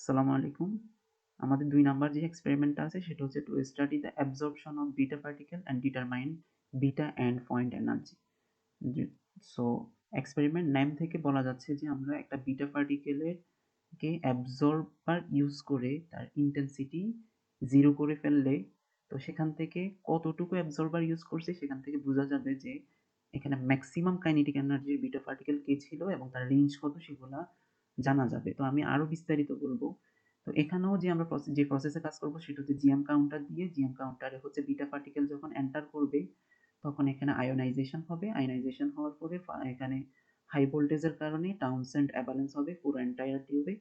আসসালামু আলাইকুম। আমাদের ২ নাম্বার যে এক্সপেরিমেন্টটা আছে সেটা হচ্ছে to study the absorption of beta particle and determine beta end point energy. যে সো এক্সপেরিমেন্ট নেম থেকে বলা যাচ্ছে যে আমরা একটা বিটা পার্টিকেলের কে অ্যাবজর্বার ইউজ করে তার ইন্টেন্সিটি 0 করে ফেললে তো সেখান থেকে কতটুকু অ্যাবজর্বার ইউজ করছে সেখান থেকে বোঝা যাবে যে এখানে ম্যাক্সিমাম কাইনেটিক এনার্জির বিটা পার্টিকেল কে ছিল এবং তার রেঞ্জ কত সেগুলা জানা যাবে। তো আমি আরো বিস্তারিত বলবো। তো এখানেও যে আমরা যে প্রসেসে কাজ করব সেটা হচ্ছে জিএম কাউন্টার দিয়ে জিএম কাউন্টারে হচ্ছে বিটা পার্টিকেল যখন এন্টার করবে তখন এখানে আয়োনাইজেশন হবে। আয়োনাইজেশন হওয়ার পরে এখানে হাই ভোল্টেজের কারণে টাউনসেন্ড অ্যাবালেন্স হবে পুরো এন্টায়ার টিউবে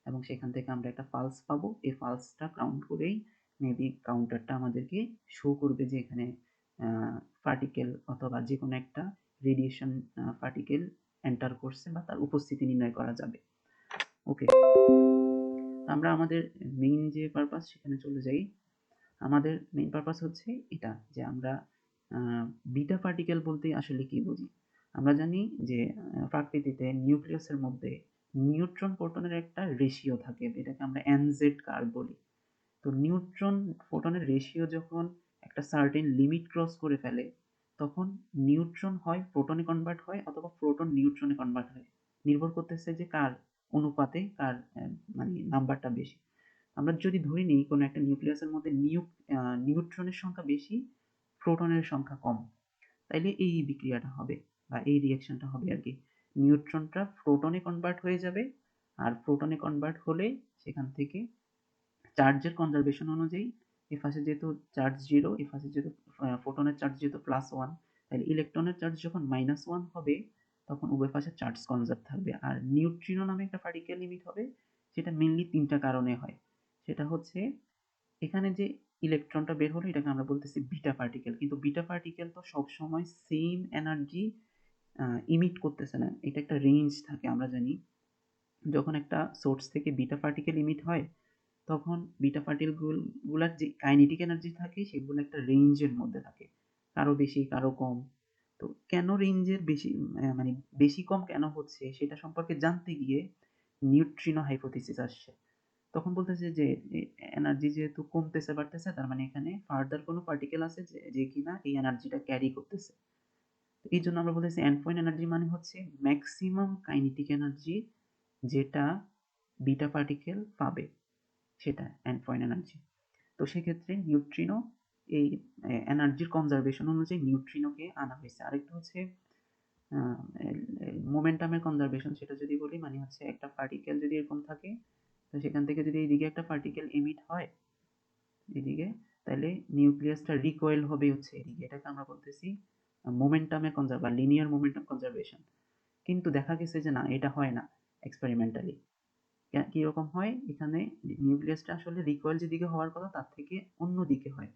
এবং সেখান থেকে আমরা একটা পালস পাবো। এই পালসটা কাউন্ট করেই মেবি কাউন্টারটা আমাদেরকে শো করবে যে এখানে পার্টিকেল অথবা যে কোনো একটা রেডিয়েশন পার্টিকেল এন্টার করছে বা তার উপস্থিতি নির্ণয় করা যাবে। ওকে, আমরা আমাদের মেইন যে পারপাস সেখানে চলে যাই। আমাদের মেইন পারপাস হচ্ছে এটা যে আমরা বিটা পার্টিকেল বলতে আসলে কি বুঝি। আমরা জানি যে প্রকৃতিতে নিউক্লিয়াসের মধ্যে নিউট্রন প্রোটনের একটা রেশিও থাকে, এটাকে আমরা এনজেড কার্ভ বলি। তো নিউট্রন ফোটনের রেশিও যখন একটা সার্টেন লিমিট ক্রস করে ফেলে তখন নিউট্রন হয় প্রোটনে কনভার্ট হয় অথবা প্রোটন নিউট্রনে কনভার্ট হয়, নির্ভর করতেছে যে কার অনুপাতে কার মানে নাম্বারটা বেশি। আমরা যদি ধরে নিই কোনো একটা নিউক্লিয়াসের মধ্যে নিউট্রনের সংখ্যা বেশি প্রোটনের সংখ্যা কম, তাইলে এই বিক্রিয়াটা হবে বা এই রিয়াকশনটা হবে আর কি। নিউট্রনটা প্রোটনে কনভার্ট হয়ে যাবে আর প্রোটনে কনভার্ট হলে সেখান থেকে চার্জের কনজারভেশন অনুযায়ী এই পাশে যেহেতু চার্জ জিরো, এই পাশে যেহেতু ফোটনের চার্জ যেহেতু +1, তাহলে ইলেকট্রনের চার্জ যখন -1 হবে তখন উভয় পাশে চার্জ কনজার্ভ থাকবে। আর নিউট্রিনো নামে একটা পার্টিকেল লিমিট হবে, সেটা মেনলি ৩টা কারণে হয়। সেটা হচ্ছে এখানে যে ইলেকট্রনটা বের হলো এটাকে আমরা বলতেছি বিটা পার্টিকেল, কিন্তু বিটা পার্টিকেল তো সবসময় সেম এনার্জি ইমিট করতেছে না, এটা একটা রেঞ্জ থাকে। আমরা জানি যখন একটা সোর্স থেকে বিটা পার্টিকেল ইমিট হয় তখন বিটা পার্টিকেলগুলার যে কাইনেটিক এনার্জি থাকে সেগুলো একটা রেঞ্জের মধ্যে থাকে, কারো বেশি কারো কম। তো কেন রেঞ্জের বেশি মানে বেশি কম কেন হচ্ছে সেটা সম্পর্কে জানতে গিয়ে নিউট্রিনো হাইপোথিসিস আসছে। তখন বলতেছে যে এনার্জি যেহেতু কমতেছে বাড়তেছে তার মানে এখানে ফার্দার কোনো পার্টিকেল আছে যে কিনা এই এনার্জিটা ক্যারি করতেছে। এই জন্য আমরা বলতেছি এন্ড পয়েন্ট এনার্জি মানে হচ্ছে ম্যাক্সিমাম কাইনেটিক এনার্জি যেটা বিটা পার্টিকেল পাবে সেটা এন্ড পয়েন্ট এনার্জি। তো সেক্ষেত্রে নিউট্রিনো এই এনার্জির কনজারভেশন অনুযায়ী নিউট্রিনোকে আনা হয়েছে। আরেকটা হচ্ছে মোমেন্টামের কনজারভেশন, সেটা যদি বলি মানে হচ্ছে একটা পার্টিকেল যদি এরকম থাকে তো সেখান থেকে যদি এইদিকে একটা পার্টিকেল এমিট হয় এদিকে, তাহলে নিউক্লিয়াসটা রিকয়েল হবে হচ্ছে এদিকে, এটাকে আমরা বলতেছি মোমেন্টামে কনজার্ভ বা লিনিয়ার মোমেন্টাম কনজারভেশন। কিন্তু দেখা গেছে যে না, এটা হয় না এক্সপেরিমেন্টালি। কিরকম হয়, এখানে নিউক্লিয়াসটা আসলে রিকয়েল যেদিকে হওয়ার কথা তার থেকে অন্যদিকে হয়।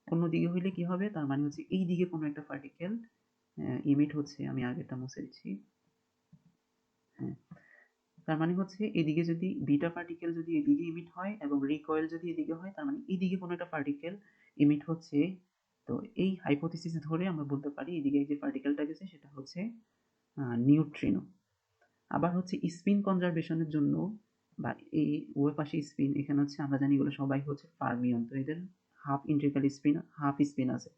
অন্যদিকে হইলে কি হবে, তার মানে হচ্ছে এই দিকে কোনো একটা পার্টিকেল ইমিট হচ্ছে। আমি আগেরটা মুছে দিচ্ছি। হ্যাঁ, তার মানে হচ্ছে এদিকে যদি বিটা পার্টিকেল যদি এদিকে ইমিট হয় এবং রিকয়েল যদি এদিকে হয় তার মানে এদিকে কোনো একটা পার্টিকেল ইমিট হচ্ছে। তো এই হাইপোথিসিস ধরে আমরা বলতে পারি এদিকে যে পার্টিকেলটা গেছে সেটা হচ্ছে নিউট্রিনো। আবার হচ্ছে স্পিন কনজারভেশনের জন্য বা এই উভয় পাশে স্পিন, এখানে হচ্ছে আমরা জানি এগুলো সবাই হচ্ছে ফার্মিয়ন, তো এদের half integral spin half spin আছে।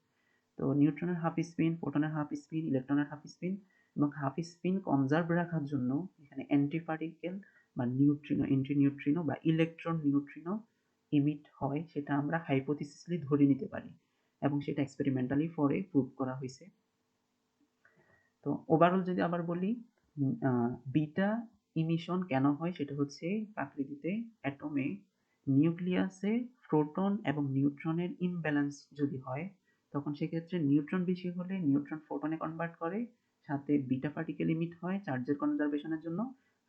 তো নিউট্রনের হাফ স্পিন, প্রোটনের হাফ স্পিন, ইলেকট্রনের হাফ স্পিন এবং হাফ স্পিন কনজার্ভ রাখার জন্য এখানে অ্যান্টি পার্টিকেল বা নিউট্রিনো, এন্টি নিউট্রিনো বা ইলেকট্রন নিউট্রিনো ইমিট হয়, সেটা আমরা হাইপোথিসিসলি ধরে নিতে পারি এবং সেটা এক্সপেরিমেন্টালি পরে প্রুভ করা হয়েছে। তো ওভারঅল যদি আবার বলি বিটা ইমিশন কেন হয় সেটা হচ্ছে প্রকৃতিতে অ্যাটমে নিউক্লিয়াসে প্রোটন এবং নিউট্রনের ইমব্যালেন্স যদি হয় তখন সেক্ষেত্রে নিউট্রন বেশি হলে নিউট্রন ফোটনে কনভার্ট করে, সাথে বিটা পার্টিকেল ইমিট হয় চার্জের কনজারভেশনের জন্য।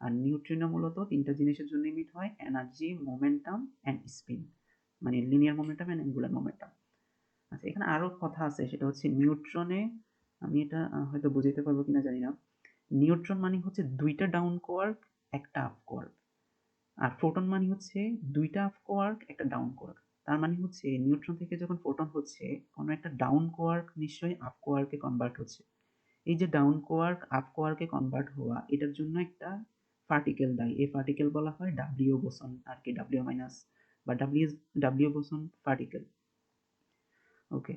আর নিউট্রিনো মূলত 3টা জিনিসের জন্য ইমিট হয়, এনার্জি, মোমেন্টাম অ্যান্ড স্পিন, মানে linear momentum and angular momentum. আচ্ছা, এখানে আরো কথা আছে, সেটা হচ্ছে নিউট্রনে, আমি এটা হয়তো বুঝাইতে পারবো কিনা জানি না। নিউট্রন মানে হচ্ছে 2টা ডাউন কোয়ার্ক একটা আপ কোয়ার্ক, আর প্রোটন মানে হচ্ছে 2টা আপ কোয়ার্ক একটা ডাউন কোয়ার্ক। তার মানে হচ্ছে নিউট্রন থেকে যখন ফোটন হচ্ছে কোনো একটা ডাউন কোয়ার্ক নিশ্চয়ই আপ কোয়ার্কে কনভার্ট হচ্ছে। এই যে ডাউন কোয়ার্ক আপ কোয়ার্কে কনভার্ট হওয়া, এটার জন্য একটা পার্টিকেল দেয়, এই পার্টিকেল বলা হয় ডাব্লিউ বোসন আর কি, ডাব্লিউ মাইনাস বা ডাব্লিউ বোসন পার্টিকেল। ওকে,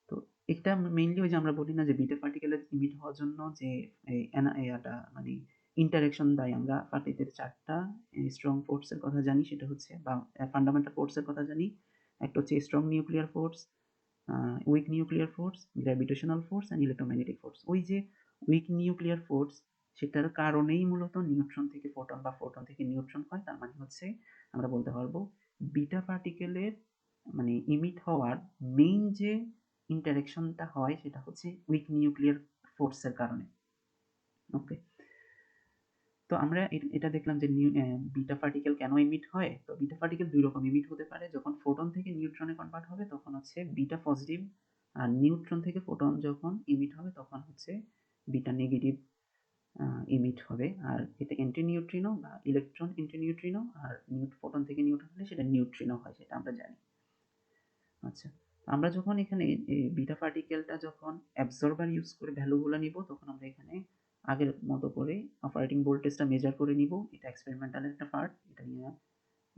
তো এটা মেইনলি ওই যে আমরা বলি না যে বিটা পার্টিকেলের ইমিট হওয়ার জন্য যে মানে ইন্টারেকশন দেয়, আমরা পার্টিকেলের 4টা স্ট্রং ফোর্সের কথা জানি, সেটা হচ্ছে বা ফান্ডামেন্টাল ফোর্সের কথা জানি। একটা হচ্ছে strong nuclear force, week nuclear force, gravitational force and electromagnetic force. ওই যে উইক নিউক্লিয়ার ফোর্স, সেটার কারণেই মূলত নিউট্রন থেকে ফোটন বা ফোটন থেকে নিউট্রন হয়। তার মানে হচ্ছে আমরা বলতে পারবো বিটা পার্টিকেলের মানে ইমিট হওয়ার মেইন যে ইন্টারেকশনটা হয় সেটা হচ্ছে উইক নিউক্লিয়ার ফোর্সের কারণে। ওকে, তো আমরা এটা দেখলাম যে বিটা পার্টিকেল কেন ইমিট হয়। তো বিটা পার্টিকেল দুই রকম ইমিট হতে পারে, যখন ফোটন থেকে নিউট্রনে কনভার্ট হবে তখন হচ্ছে বিটা পজিটিভ, আর নিউট্রন থেকে ফোটন যখন ইমিট হবে তখন হচ্ছে বিটা নেগেটিভ ইমিট হবে। আর এটা অ্যান্টি নিউট্রিনো বা ইলেকট্রন অ্যান্টি নিউট্রিনো, আর ফোটন থেকে নিউট্রন হলে সেটা নিউট্রিনো হয়, সেটা আমরা জানি। আচ্ছা, আমরা যখন এখানে বিটা পার্টিকেলটা যখন অ্যাবজর্বার ইউজ করে ভ্যালুগুলো নিব, তখন আমরা এখানে আগের মতো করে অপারেটিং ভোল্টেজটা মেজার করে নিব। এটা এক্সপেরিমেন্টালের একটা পার্ট, এটা নিয়ে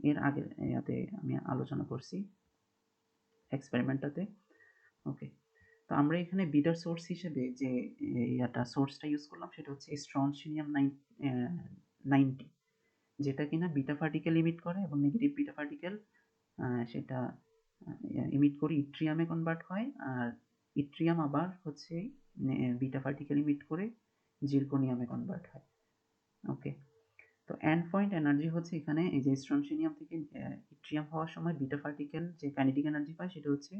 এর আগের ইয়াতে আমি আলোচনা করছি এক্সপেরিমেন্টটাতে। ওকে, তো আমরা এখানে বিটার সোর্স হিসেবে যে ইয়াটা সোর্সটা ইউজ করলাম সেটা হচ্ছে স্ট্রনশিয়াম 90, যেটা কিনা বিটা পার্টিকেল ইমিট করে এবং নেগেটিভ বিটা পার্টিকেল সেটা ইমিট করে ইট্রিয়ামে কনভার্ট হয়, আর ইট্রিয়াম আবার হচ্ছে বিটা পার্টিকেল ইমিট করে জিরকোনিয়ামে কনভার্ট হয়। ওকে, তো এন্ড পয়েন্ট এনার্জি হচ্ছে এখানে এই যে স্ট্রনশিয়াম থেকে ইট্রিয়াম হওয়ার সময় বিটা পার্টিকেল যে কাইনেটিক এনার্জি পায় সেটা হচ্ছে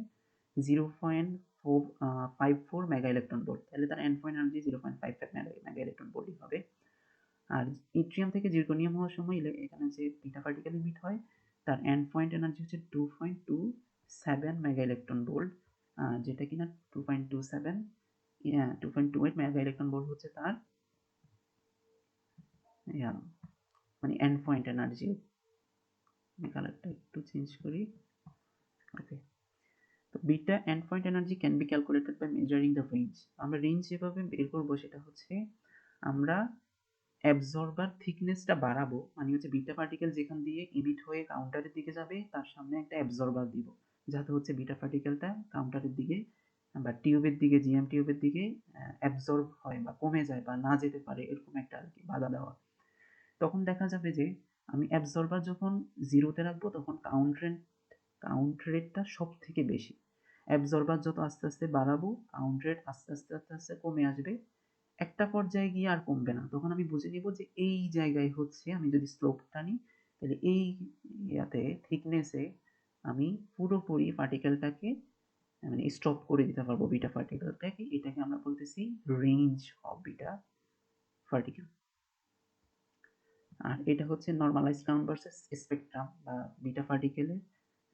0.54 মেগা ইলেকট্রন ভোল্ট, তাহলে তার end point energy 0.55 mega electron ভোল্টই হবে। আর ইট্রিয়াম থেকে জিরকোনিয়াম হওয়ার সময় এখানে যে বিটা পার্টিকেল ইমিট হয় তার এন্ড পয়েন্ট এনার্জি হচ্ছে 2.27 মেগা ইলেকট্রন ভোল্ট, যেটা কিনা 2.28 মেগা ইলেকট্রন ভোল্ট হচ্ছে তার মানে এন্ড পয়েন্ট এনার্জি। আমি কালারটা একটু চেঞ্জ করি। ওকে, তো beta end point energy can be calculated by measuring the range. আমরা রেঞ্জ যেভাবে বের করবো সেটা হচ্ছে আমরা অ্যাবজর্বার থিকনেসটা বাড়াবো, মানে হচ্ছে বিটা পার্টিকেল যেখান দিয়ে ইমিট হয়ে কাউন্টারের দিকে যাবে তার সামনে একটা অ্যাবজর্বার দিব, যাতে হচ্ছে বিটা পার্টিকেলটা কাউন্টারের দিকে বা টিউবের দিকে, জিএম টিউবের দিকে অ্যাবজর্ব হয় বা কমে যায় বা না যেতে পারে, এরকম একটা আর কি বাধা দেওয়া। তখন দেখা যাবে যে আমি অ্যাবজর্বার যখন জিরোতে রাখবো তখন কাউন্ট রেটটা সব থেকে বেশি। অ্যাবজর্বার যত আস্তে আস্তে বাড়াবো কাউন্ট রেট আস্তে আস্তে আস্তে আস্তে কমে আসবে, একটা পর্যায়ে গিয়ে আর কমবে না। তখন আমি বুঝে নিব যে এই জায়গায় হচ্ছে আমি যদি স্লোপ টানি তাহলে এই ইয়াতে থিকনেসে আমি পুরোপুরি পার্টিকেলটাকে মানে স্টপ করে দিতে পারবো বিটা পার্টিকেলটাকে। এটাকে আমরা বলতেছি রেঞ্জ অফ বিটা পার্টিকেল। আর এটা হচ্ছে নর্মালাইজ কাউন্ট ভার্সেস স্পেকট্রাম বা বিটা পার্টিকেলের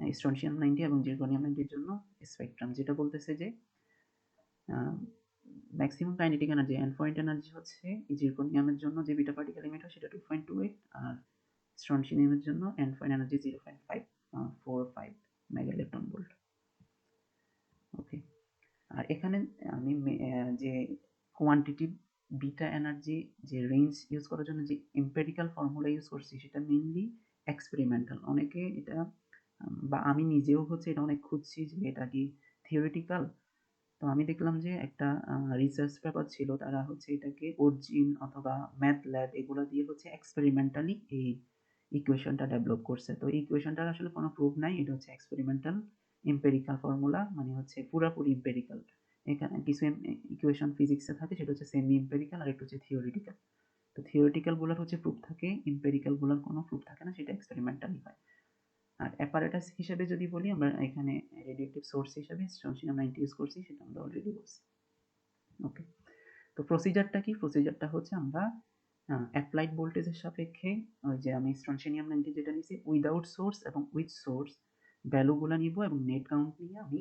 স্ট্রনশিয়াম 90 এবং জিরকনিয়াম 90 এর জন্য স্পেকট্রাম, যেটা বলতেছে যে maximum kinetic energy and point energy হচ্ছে এই জিরকনিয়ামের জন্য যে বিটা পার্টিকেল ইমিট হয় সেটা 2.28, আর স্ট্রনশিয়ামের জন্য end point energy 0.545 mega electron volt. Okay, আর এখানে আমি যে কোয়ান্টিটিভ বিটা এনার্জি যে রেঞ্জ ইউজ করার জন্য যে এম্পেরিক্যাল ফর্মুলা ইউজ করছি সেটা মেইনলি এক্সপেরিমেন্টাল। অনেকে এটা বা আমি নিজেও হচ্ছে এটা অনেক খুঁজছি যে এটা কি থিওরিটিক্যাল। তো আমি দেখলাম যে একটা রিসার্চ পেপার ছিল, তারা হচ্ছে এটাকে অর্জিন অথবা ম্যাথ ল্যাব এগুলো দিয়ে হচ্ছে এক্সপেরিমেন্টালি এই ইকুয়েশনটা ডেভেলপ করছে। তো এই ইকুয়েশনটার আসলে কোনো প্রুফ নাই, এটা হচ্ছে এক্সপেরিমেন্টাল এম্পেরিক্যাল ফর্মুলা, মানে হচ্ছে পুরাপুরি এম্পেরিক্যাল। এখানে কিছু ইকুয়েশন ফিজিক্সে থাকে সেটা হচ্ছে সেমি এম্পেরিক্যাল আর একটু হচ্ছে থিওরিটিক্যাল। তো থিওরিটিক্যাল গুলোর হচ্ছে প্রুফ থাকে, এম্পেরিক্যাল গুলোর কোনো প্রুফ থাকে না, সেটা এক্সপেরিমেন্টালি হয়। আর অ্যাপারেটাস হিসেবে যদি বলি, আমরা এখানে রেডিয়েটিভ সোর্স হিসেবে স্ট্রনশিয়াম 90 ইউজ করছি, সেটা আমরা অলরেডি বলছি। ওকে, তো প্রসিজারটা কি? প্রসিজারটা হচ্ছে আমরা অ্যাপ্লাইড ভোল্টেজের সাপেক্ষে ওই যে আমি স্ট্রনশিয়াম 90 যেটা নিয়েছি উইদাউট সোর্স এবং উইথ সোর্স ভ্যালুগুলো নিব এবং নেট কাউন্ট নিয়ে আমি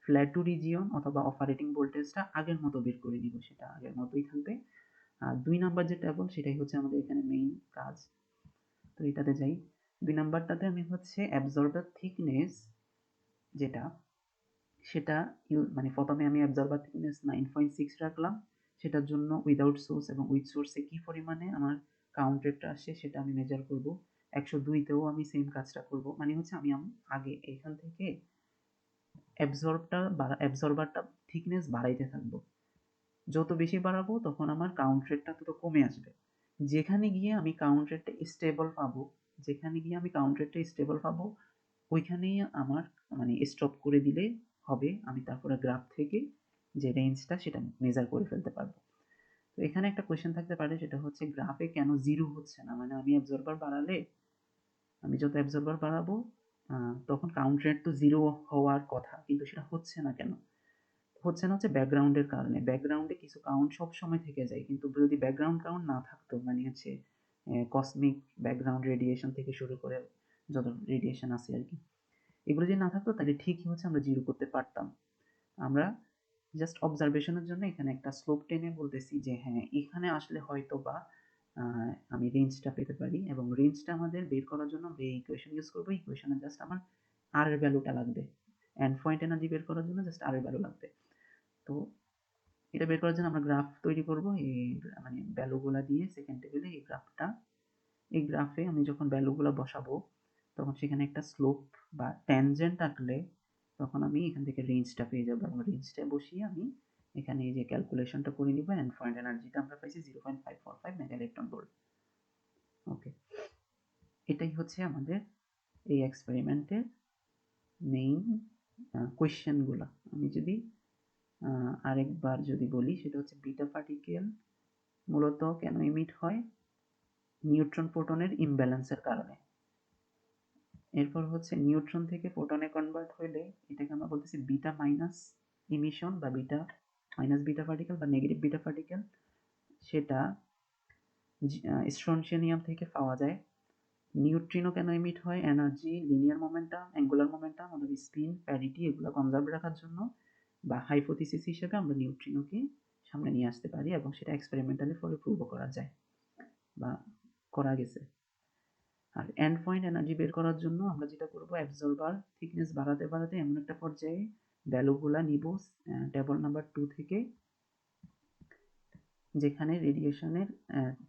ফ্ল্যাটু রিজিয়ন অথবা অপারেটিং ভোল্টেজটা আগের মতো বের করে দিব, সেটা আগের মতোই থাকবে। আর 2 নাম্বার যে টেবল সেটাই হচ্ছে আমাদের এখানে মেইন কাজ। তো এটাতে যাই। 2 নাম্বারটাতে আমি হচ্ছে অ্যাবজর্বার থিকনেস যেটা সেটা মানে প্রথমে আমি অ্যাবজর্বার থিকনেস 9.6 রাখলাম, সেটার জন্য উইদাউট সোর্স এবং উইথ সোর্সে কি পরিমাণে আমার কাউন্ট রেটটা আসছে সেটা আমি মেজার করব। 102তেও আমি সেম কাজটা করব, মানে হচ্ছে আমি আগে এখান থেকে অ্যাবজর্বারটা থিকনেস বাড়াইতে থাকবো। যত বেশি বাড়াবো তখন আমার কাউন্ট রেটটা তত কমে আসবে। যেখানে গিয়ে আমি কাউন্ট রেটটা স্টেবল পাবো, ওইখানেই আমার মানে স্টপ করে দিলে হবে। আমি তারপরে গ্রাফ থেকে যে রেঞ্জটা সেটা মেজার করে ফেলতে পারবো। তো এখানে একটা কোয়েশ্চেন থাকতে পারে, সেটা হচ্ছে গ্রাফে কেন জিরো হচ্ছে না, মানে আমি যত অ্যাবজর্বার বাড়াবো তখন কাউন্ট রেট তো জিরো হওয়ার কথা, কিন্তু সেটা হচ্ছে না কেন? হচ্ছে না হচ্ছে ব্যাকগ্রাউন্ডের কারণে। ব্যাকগ্রাউন্ডে কিছু কাউন্ট সব সময় থেকে যায়, কিন্তু যদি ব্যাকগ্রাউন্ড কাউন্ট না থাকতো, মানে হচ্ছে কসমিক ব্যাকগ্রাউন্ড রেডিয়েশন থেকে শুরু করে যত রেডিয়েশন আছে আর কি, এগুলো যদি না থাকতো তাহলে ঠিকই হচ্ছে আমরা জিরো করতে পারতাম। আমরা জাস্ট অবজারভেশনের জন্য এখানে একটা স্লোপ টেনে বলতেছি যে হ্যাঁ, এখানে আসলে হয়তো বা আমি রেঞ্জটা পেতে পারি, এবং রেঞ্জটা আমাদের বের করার জন্য আমরা এই ইকুয়েশন ইউজ করবো। ইকুয়েশনে জাস্ট আমার আর এর ভ্যালুটা লাগবে, এন্ড পয়েন্ট এনার্জি বের করার জন্য জাস্ট আর এর ভ্যালু লাগবে। তো এটা বের করার জন্য আমরা গ্রাফ তৈরি করব, এই মানে ভ্যালুগুলা দিয়ে সেকেন্ড টেবিলে এই গ্রাফে আমি যখন ভ্যালুগুলো বসাবো তখন সেখানে একটা স্লোপ বা ট্যানজেন্ট আঁকলে তখন আমি এখান থেকে রেঞ্জটা পেয়ে যাবো, এবং রেঞ্জটা বসিয়ে আমি এখানে এই যে ক্যালকুলেশনটা করে নিব, এন্ড পয়েন্ট এনার্জিটা আমরা পাইছি 0.545 মেগা ইলেকট্রন ভোল্ট। ওকে, এটাই হচ্ছে আমাদের এই এক্সপেরিমেন্টের মেইন কোয়েশ্চেনগুলো। আমি যদি আরেকবার যদি বলি, সেটা হচ্ছে বিটা পার্টিকেল মূলত কেন ইমিট হয়? নিউট্রন প্রোটনের ইমব্যালেন্সের কারণে। এরপর হচ্ছে নিউট্রন থেকে প্রোটনে কনভার্ট হলে এটাকে আমরা বলতেছি বিটা মাইনাস ইমিশন, বা বিটা মাইনাস বিটা পার্টিকেল বা নেগেটিভ বিটা পার্টিকেল। সেটা স্ট্রনশিয়াম থেকে পাওয়া যায়। নিউট্রিনো কেন ইমিট হয়? Energy, linear momentum, angular momentum অথবা স্পিন, প্যারিটি এগুলো কনজার্ভ রাখার জন্য, বা হাইপোথিসিস হিসেবে আমরা নিউট্রিনোকে সামনে নিয়ে আসতে পারি, এবং সেটা এক্সপেরিমেন্টালি ফলে প্রুভও করা যায় বা করা গেছে। আর এন্ড পয়েন্ট এনার্জি বের করার জন্য আমরা যেটা করব, অ্যাবজর্বার থিকনেস বাড়াতে বাড়াতে এমন একটা পর্যায়ে ভ্যালুগুলা নিব টেবল নাম্বার 2 থেকে, যেখানে রেডিয়েশনের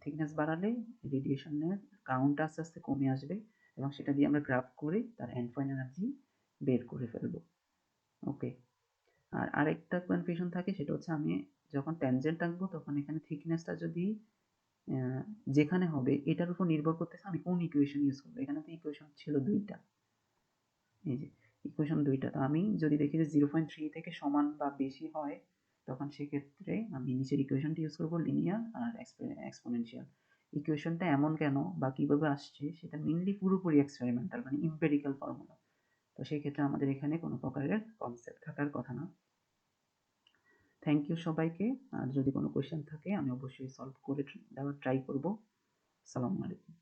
থিকনেস বাড়ালে রেডিয়েশনের কাউন্ট আস্তে আস্তে কমে আসবে, এবং সেটা দিয়ে আমরা গ্রাফ করে তার এন্ড পয়েন্ট এনার্জি বের করে ফেলবো। ওকে, আর আরেকটা কনফিউশন থাকে, সেটা হচ্ছে আমি যখন ট্যানজেন্ট আঁকবো তখন এখানে থিকনেসটা যদি যেখানে হবে এটার উপর নির্ভর করতেছে আমি কোন ইকুয়েশন ইউজ করবো। এখানে তো ইকুয়েশন ছিল দুইটা, এই যে ইকুয়েশন দুইটা। তো আমি যদি দেখি যে 0.3 থেকে সমান বা বেশি হয়, তখন সেক্ষেত্রে আমি নিচের ইকুয়েশনটি ইউজ করবো, লিনিয়ার আর এক্সপোনেনশিয়াল। ইকুয়েশনটা এমন কেন বা কিভাবে আসছে সেটা মেইনলি পুরোপুরি এক্সপেরিমেন্টাল, মানে ইম্পেরিক্যাল ফর্মুলা। তো সেই ক্ষেত্রে আমাদের এখানে কোনো প্রকারের কনসেপ্ট থাকার কথা না। থ্যাংক ইউ সবাইকে। আর যদি কোনো কোয়েশ্চেন থাকে আমি অবশ্যই সলভ করে দেওয়ার ট্রাই করব। আসসালামু আলাইকুম।